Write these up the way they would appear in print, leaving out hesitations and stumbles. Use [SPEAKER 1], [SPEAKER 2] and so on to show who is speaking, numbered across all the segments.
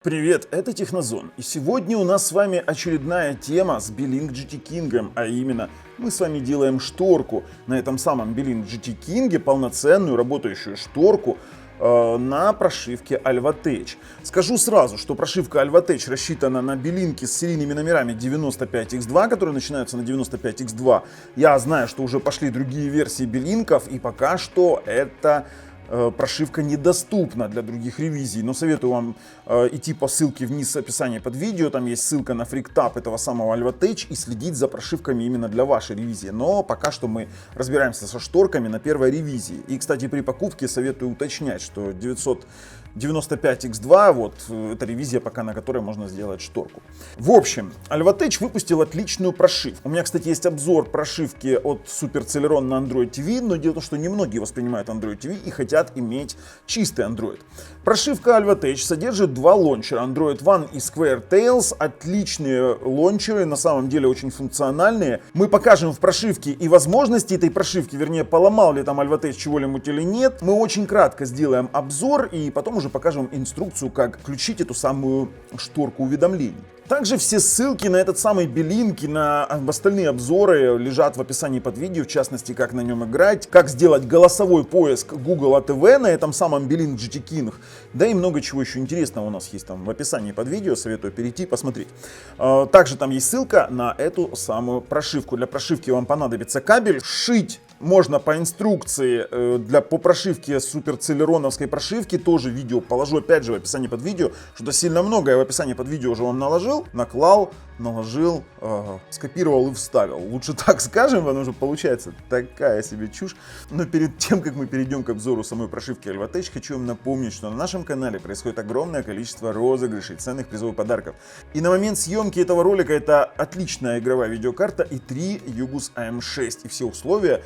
[SPEAKER 1] Привет, это Технозон, и сегодня у нас с вами очередная тема с Belink GT King, а именно мы с вами делаем шторку на этом самом Belink GT King, полноценную работающую шторку на прошивке Alvatech. Скажу сразу, что прошивка Alvatech рассчитана на белинки с серийными номерами 95X2, которые начинаются на 95X2. Я знаю, что уже пошли другие версии белинков, и пока что это прошивка недоступна для других ревизий, но советую вам идти по ссылке вниз в описании под видео, там есть ссылка на фриктап этого самого Alvatech и следить за прошивками именно для вашей ревизии. Но пока что мы разбираемся со шторками на первой ревизии. И, кстати, при покупке советую уточнять, что 995X2, вот, это ревизия пока, на которой можно сделать шторку. В общем, Alvatech выпустил отличную прошивку. У меня, кстати, есть обзор прошивки от Super Celeron на Android TV, но дело в том, что немногие воспринимают Android TV и хотят иметь чистый Android. Прошивка Alvatech содержит два лончера, Android One и SquareTails, отличные лончеры, на самом деле очень функциональные. Мы покажем в прошивке и возможности этой прошивки, вернее, поломал ли там Alvatech чего-нибудь или нет. Мы очень кратко сделаем обзор и потом уже покажем инструкцию, как включить эту самую шторку уведомлений. Также все ссылки на этот самый Belink и на остальные обзоры лежат в описании под видео, в частности, как на нем играть, как сделать голосовой поиск Google ATV на этом самом Belink GT King, да и много чего еще интересного у нас есть там в описании под видео, советую перейти и посмотреть. Также там есть ссылка на эту самую прошивку. Для прошивки вам понадобится кабель, шить можно по инструкции по прошивке суперцелероновской прошивки, тоже видео положу опять же в описании под видео, что-то сильно много я в описании под видео уже вам наклал, наложил, скопировал и вставил. Лучше так скажем, потому что получается такая себе чушь. Но перед тем, как мы перейдем к обзору самой прошивки Alvatech, хочу вам напомнить, что на нашем канале происходит огромное количество розыгрышей, ценных призовых подарков. И на момент съемки этого ролика это отличная игровая видеокарта и 3 Yugus AM6. И все условия,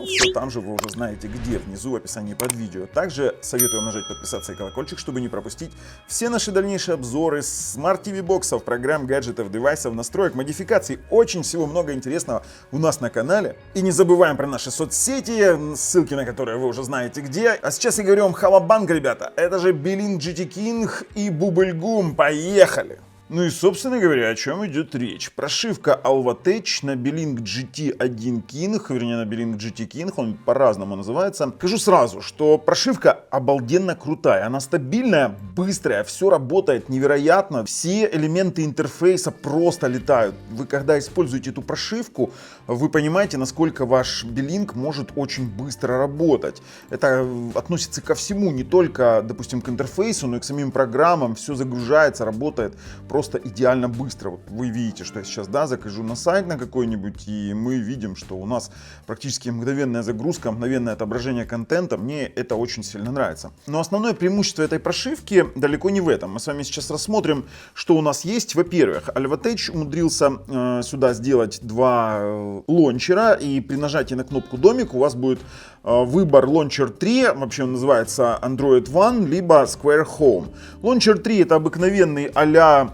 [SPEAKER 1] все там же вы уже знаете где, внизу в описании под видео. Также советую нажать подписаться и колокольчик, чтобы не пропустить все наши дальнейшие обзоры Smart TV боксов, программ, гаджетов, девайсов, настроек, модификаций. Очень всего много интересного у нас на канале. И не забываем про наши соцсети, ссылки на которые вы уже знаете где. А сейчас я говорю вам халабанг, ребята. Это же Belink GT King и Бубльгум. Поехали! Ну и, собственно говоря, о чем идет речь. Прошивка Alvatech на Belink GT1 King, вернее на Belink GT King, он по-разному называется. Скажу сразу, что прошивка обалденно крутая, она стабильная, быстрая, все работает невероятно, все элементы интерфейса просто летают. Вы когда используете эту прошивку, вы понимаете, насколько ваш Belink может очень быстро работать. Это относится ко всему, не только, допустим, к интерфейсу, но и к самим программам, все загружается, работает просто идеально быстро. Вот вы видите, что я сейчас захожу на сайт на какой-нибудь, и мы видим, что у нас практически мгновенная загрузка, мгновенное отображение контента. Мне это очень сильно нравится. Но основное преимущество этой прошивки далеко не в этом. Мы с вами сейчас рассмотрим, что у нас есть. Во-первых, Alvatech умудрился сюда сделать два лончера, и при нажатии на кнопку домик у вас будет выбор Launcher 3, вообще он называется Android One, либо Square Home. Launcher 3 это обыкновенный а-ля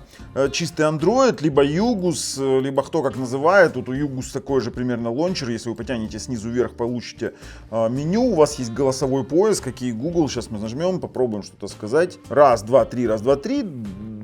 [SPEAKER 1] чистый Android, либо Yugus, либо кто как называет. Тут у Yugus такой же примерно лончер. Если вы потянете снизу вверх, получите меню. У вас есть голосовой поиск, как и Google. Сейчас мы нажмем, попробуем что-то сказать. Раз, два, три, раз, два, три.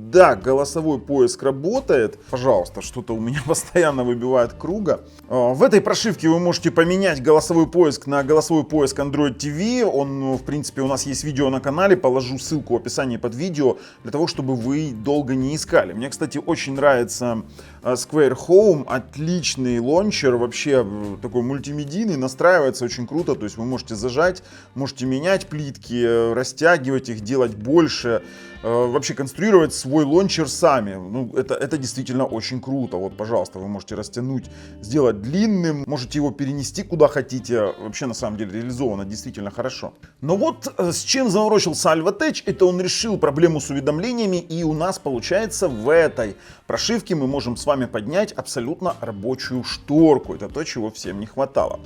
[SPEAKER 1] Да, голосовой поиск работает. Пожалуйста, что-то у меня постоянно выбивает круга. В этой прошивке вы можете поменять голосовой поиск на голосовой поиск Android TV. Он, в принципе, у нас есть видео на канале. Положу ссылку в описании под видео, для того, чтобы вы долго не искали. Мне, кстати, очень нравится Square Home. Отличный лончер, вообще такой мультимедийный. Настраивается очень круто. То есть вы можете зажать, можете менять плитки, растягивать их, делать больше. Вообще конструировать свой лончер сами. Ну, это действительно очень круто. Вот, пожалуйста, вы можете растянуть, сделать длинным, можете его перенести куда хотите. Вообще, на самом деле, реализовано действительно хорошо. Но вот с чем заморочился Alvatech, это он решил проблему с уведомлениями, и у нас получается в этой прошивке мы можем с вами поднять абсолютно рабочую шторку. Это то, чего всем не хватало.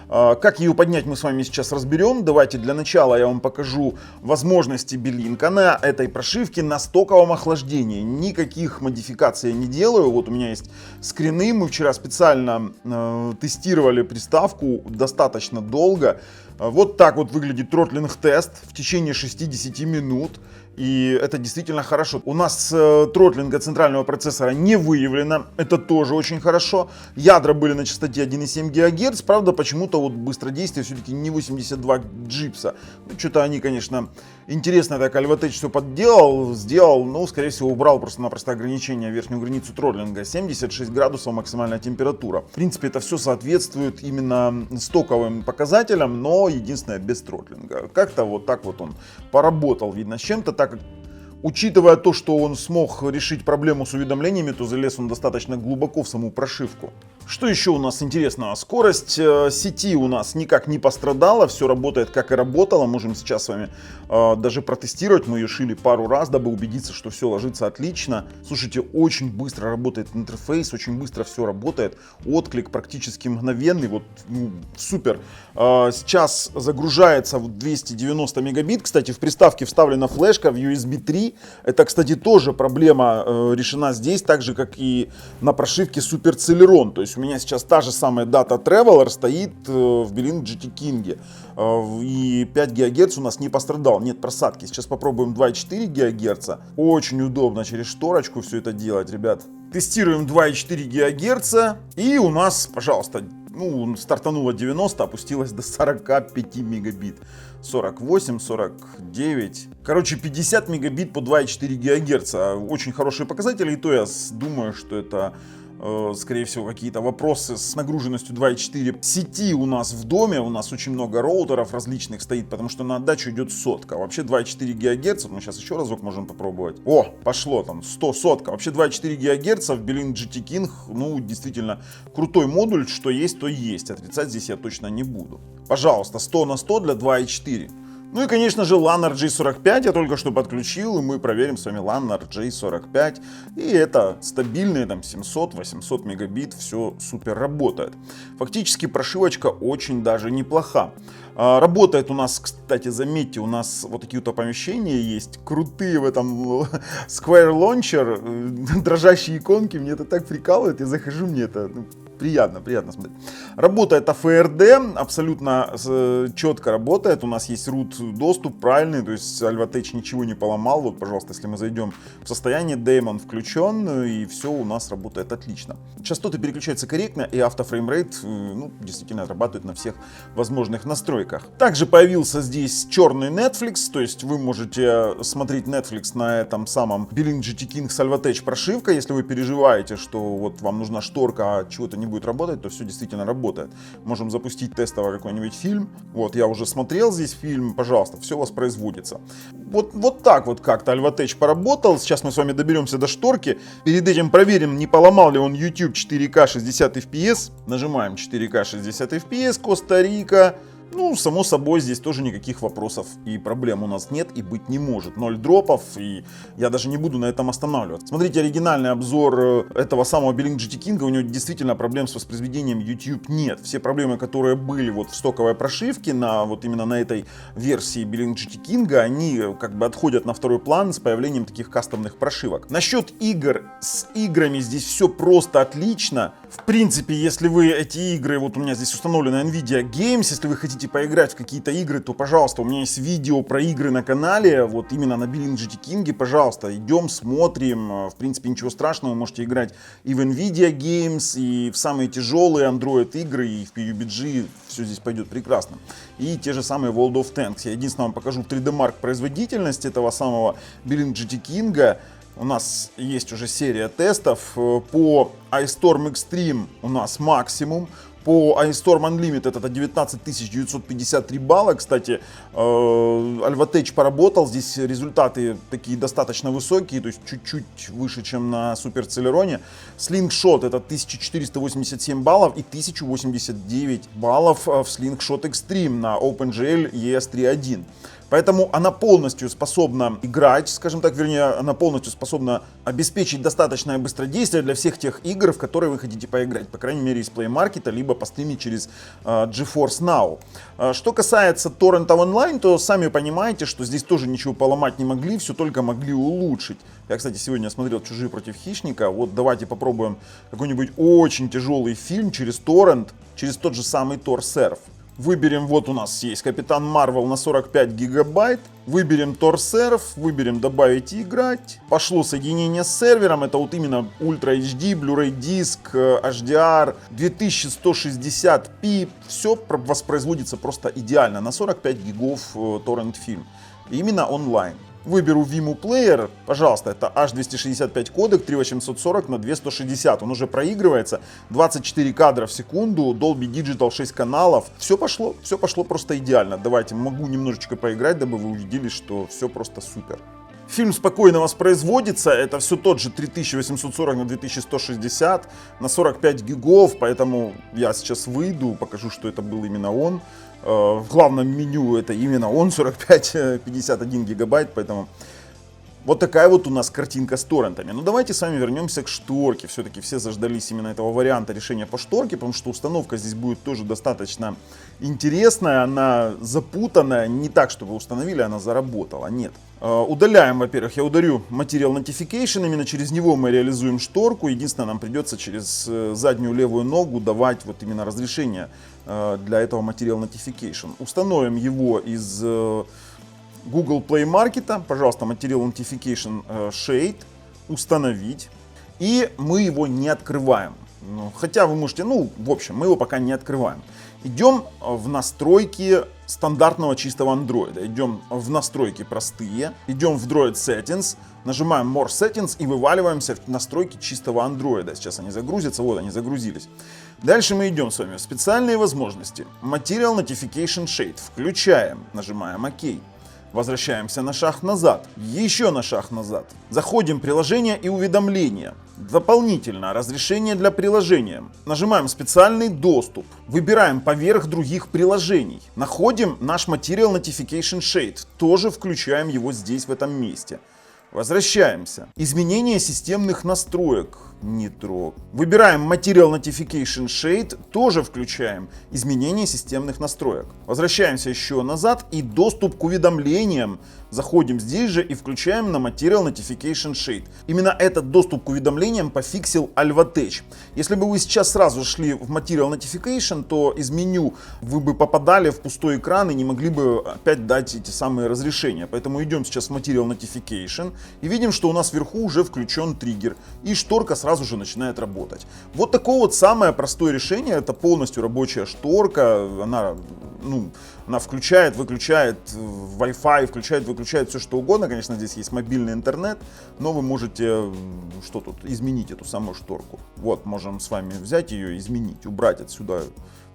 [SPEAKER 1] Как ее поднять, мы с вами сейчас разберем. Давайте для начала я вам покажу возможности Belink на этой прошивке на стоковом охлаждении. Никаких модификаций я не делаю. Вот у меня есть скрины. Мы вчера специально тестировали приставку достаточно долго. Вот так вот выглядит тротлинг-тест в течение 60 минут. И это действительно хорошо. У нас тротлинга центрального процессора не выявлено. Это тоже очень хорошо. Ядра были на частоте 1,7 ГГц. Правда, почему-то вот быстродействие все-таки не 82 джипса. Ну, что-то они, конечно, интересно так Alvatech все сделал, но, скорее всего, убрал просто-напросто ограничение, верхнюю границу тротлинга. 76 градусов максимальная температура. В принципе, это все соответствует именно стоковым показателям, но единственное, без тротлинга. Как-то вот так вот он поработал, видно, с чем-то, так как, учитывая то, что он смог решить проблему с уведомлениями, то залез он достаточно глубоко в саму прошивку. Что еще у нас интересного? Скорость сети у нас никак не пострадала, все работает как и работало. Можем сейчас с вами даже протестировать. Мы ее шили пару раз, дабы убедиться, что все ложится отлично. Слушайте, очень быстро работает интерфейс, очень быстро все работает. Отклик практически мгновенный, вот супер. Сейчас загружается в 290 мегабит. Кстати, в приставке вставлена флешка в USB 3. Это, кстати, тоже проблема решена здесь, так же, как и на прошивке Super Celeron. То есть у меня сейчас та же самая Data Traveler стоит в Belink GT King. И 5 ГГц у нас не пострадал, нет просадки. Сейчас попробуем 2,4 ГГц. Очень удобно через шторочку все это делать, ребят. Тестируем 2,4 ГГц. И у нас, пожалуйста, стартануло 90, опустилось до 45 мегабит. 48, 49. Короче, 50 мегабит по 2,4 ГГц. Очень хорошие показатели. И то я думаю, что это, скорее всего, какие-то вопросы с нагруженностью 2,4 сети у нас в доме. У нас очень много роутеров различных стоит, потому что на отдачу идет сотка. Вообще 2,4 ГГц, мы сейчас еще разок можем попробовать. О, пошло там 100 сотка. Вообще 2,4 ГГц в Belink GT King, ну, действительно крутой модуль, что есть, то есть. Отрицать здесь я точно не буду. Пожалуйста, 100 на 100 для 2,4. Ну и, конечно же, LAN RJ45 я только что подключил, и мы проверим с вами LAN RJ45. И это стабильные там 700-800 мегабит, все супер работает. Фактически прошивочка очень даже неплоха. Работает у нас, кстати, заметьте, у нас вот такие вот помещения есть, крутые в этом Square Launcher, дрожащие иконки, мне это так прикалывает, я захожу, мне это... Приятно смотреть. Работает AFRD, абсолютно четко работает. У нас есть root доступ правильный, то есть Alvatech ничего не поломал. Вот, пожалуйста, если мы зайдем в состояние, Daemon включен, и все у нас работает отлично. Частоты переключаются корректно, и автофреймрейт, ну, действительно отрабатывает на всех возможных настройках. Также появился здесь черный Netflix, то есть вы можете смотреть Netflix на этом самом Belink GT King с Alvatech прошивкой. Если вы переживаете, что вот вам нужна шторка, а чего-то не будет работать, то все действительно работает. Можем запустить тестово какой-нибудь фильм. Вот, я уже смотрел здесь фильм, пожалуйста, все воспроизводится. Вот так вот как-то Alvatech поработал. Сейчас мы с вами доберемся до шторки. Перед этим проверим, не поломал ли он YouTube 4К 60 FPS. Нажимаем 4К 60 FPS, Коста-Рика. Ну, само собой, здесь тоже никаких вопросов и проблем у нас нет и быть не может. 0 дропов, и я даже не буду на этом останавливаться. Смотрите оригинальный обзор этого самого Belink GT King, у него действительно проблем с воспроизведением YouTube нет. Все проблемы, которые были вот в стоковой прошивке, вот именно на этой версии Belink GT King, они как бы отходят на второй план с появлением таких кастомных прошивок. Насчет игр, с играми здесь все просто отлично. В принципе, если вы эти игры, вот у меня здесь установлена Nvidia Games, если вы хотите поиграть в какие-то игры, то, пожалуйста, у меня есть видео про игры на канале, вот именно на Belink GT King, пожалуйста, идем, смотрим, в принципе, ничего страшного, вы можете играть и в Nvidia Games, и в самые тяжелые Android игры, и в PUBG, все здесь пойдет прекрасно. И те же самые World of Tanks. Я единственное вам покажу 3D Mark производительность этого самого Belink GT King. У нас есть уже серия тестов. По iStorm Extreme у нас максимум. По iStorm Unlimited это 19 953 балла. Кстати, Alvatech поработал. Здесь результаты такие достаточно высокие, то есть чуть-чуть выше, чем на Super Celeron. Slingshot это 1487 баллов и 1089 баллов в Slingshot Extreme на OpenGL ES 3.1. Поэтому она полностью способна играть, скажем так, вернее, она полностью способна обеспечить достаточное быстродействие для всех тех игр, в которые вы хотите поиграть. По крайней мере, из Play Market, либо постримить через GeForce Now. Что касается торрентов онлайн, то сами понимаете, что здесь тоже ничего поломать не могли, все только могли улучшить. Я, кстати, сегодня смотрел «Чужие против хищника». Вот давайте попробуем какой-нибудь очень тяжелый фильм через торрент, через тот же самый TorServe. Выберем, вот у нас есть Капитан Марвел на 45 гигабайт. Выберем торсеров, выберем добавить и играть. Пошло соединение с сервером, это вот именно Ultra HD, Blu-ray диск, HDR, 2160p. Все воспроизводится просто идеально на 45 гигов торрент фильм. Именно онлайн. Выберу Vimeo Player, пожалуйста, это H265 кодек 3840 на 2160, он уже проигрывается, 24 кадра в секунду, Dolby Digital 6 каналов, все пошло просто идеально. Давайте, могу немножечко поиграть, дабы вы увидели, что все просто супер. Фильм спокойно воспроизводится, это все тот же 3840 на 2160, на 45 гигов, поэтому я сейчас выйду, покажу, что это был именно он. В главном меню это именно он, 45-51 гигабайт, поэтому вот такая вот у нас картинка с торрентами. Но давайте с вами вернемся к шторке. Все-таки все заждались именно этого варианта решения по шторке, потому что установка здесь будет тоже достаточно интересная, она запутанная, не так, чтобы вы установили, она заработала, нет. Удаляем, во-первых, я ударю Material Notification, именно через него мы реализуем шторку. Единственное, нам придется через заднюю левую ногу давать вот именно разрешение для этого Material Notification. Установим его из Google Play Market, пожалуйста, Material Notification Shade, установить. И мы его не открываем. Хотя вы можете, в общем, мы его пока не открываем. Идем в настройки стандартного чистого андроида. Идем в настройки простые, идем в Droid Settings, нажимаем More Settings и вываливаемся в настройки чистого андроида. Сейчас они загрузятся, вот они загрузились. Дальше мы идем с вами в специальные возможности. Material Notification Shade. Включаем, нажимаем ОК. Возвращаемся на шаг назад, еще на шаг назад. Заходим в приложение и уведомления. Дополнительно разрешение для приложения. Нажимаем специальный доступ. Выбираем поверх других приложений. Находим наш Material Notification Shade. Тоже включаем его здесь, в этом месте. Возвращаемся. Изменение системных настроек. Не трог. Выбираем Material Notification Shade. Тоже включаем изменение системных настроек. Возвращаемся еще назад и доступ к уведомлениям. Заходим здесь же и включаем на Material Notification Shade. Именно этот доступ к уведомлениям пофиксил Alvatech. Если бы вы сейчас сразу шли в Material Notification, то из меню вы бы попадали в пустой экран и не могли бы опять дать эти самые разрешения. Поэтому идем сейчас в Material Notification и видим, что у нас вверху уже включен триггер. И шторка сразу же начинает работать. Вот такое вот самое простое решение. Это полностью рабочая шторка. Она включает, выключает Wi-Fi, включает, выключает все что угодно. Конечно, здесь есть мобильный интернет, но вы можете изменить эту самую шторку. Вот, можем с вами взять ее, изменить, убрать отсюда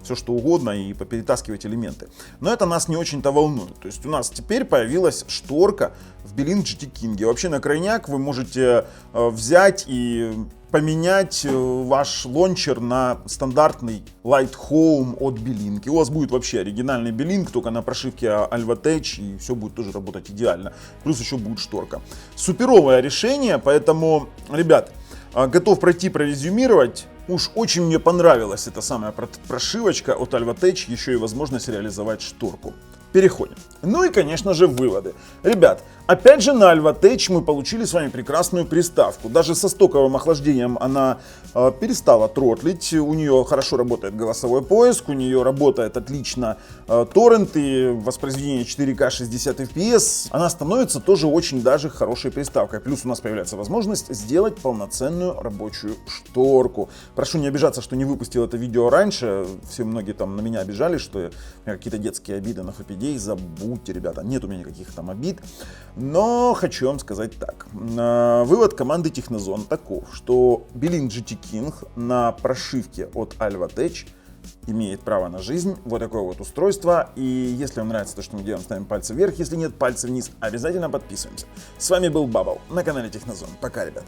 [SPEAKER 1] все что угодно и поперетаскивать элементы. Но это нас не очень-то волнует. То есть у нас теперь появилась шторка в Belink GT King. Вообще на крайняк вы можете взять и поменять ваш лончер на стандартный Light Home от Belink. И у вас будет вообще оригинальный Belink, только на прошивке Alvatech, и все будет тоже работать идеально. Плюс еще будет шторка. Суперовое решение, поэтому, ребят, готов пройти прорезюмировать. Уж очень мне понравилась эта самая прошивочка от Alvatech, еще и возможность реализовать шторку. Переходим. Ну и, конечно же, выводы. Ребят, опять же на Alvatech мы получили с вами прекрасную приставку. Даже со стоковым охлаждением она перестала тротлить. У нее хорошо работает голосовой поиск, у нее работает отлично торренты, воспроизведение 4К 60 FPS. Она становится тоже очень даже хорошей приставкой. Плюс у нас появляется возможность сделать полноценную рабочую шторку. Прошу не обижаться, что не выпустил это видео раньше. Все многие там на меня обижались, что какие-то детские обиды на FPD. Забудьте, ребята, нет у меня никаких там обид. Но хочу вам сказать так. Вывод команды Технозон таков, что Belink GT King на прошивке от Alvatech имеет право на жизнь. Вот такое вот устройство. И если вам нравится то, что мы делаем, ставим пальцы вверх. Если нет, пальцы вниз. Обязательно подписываемся. С вами был Бабл на канале Технозон. Пока, ребят.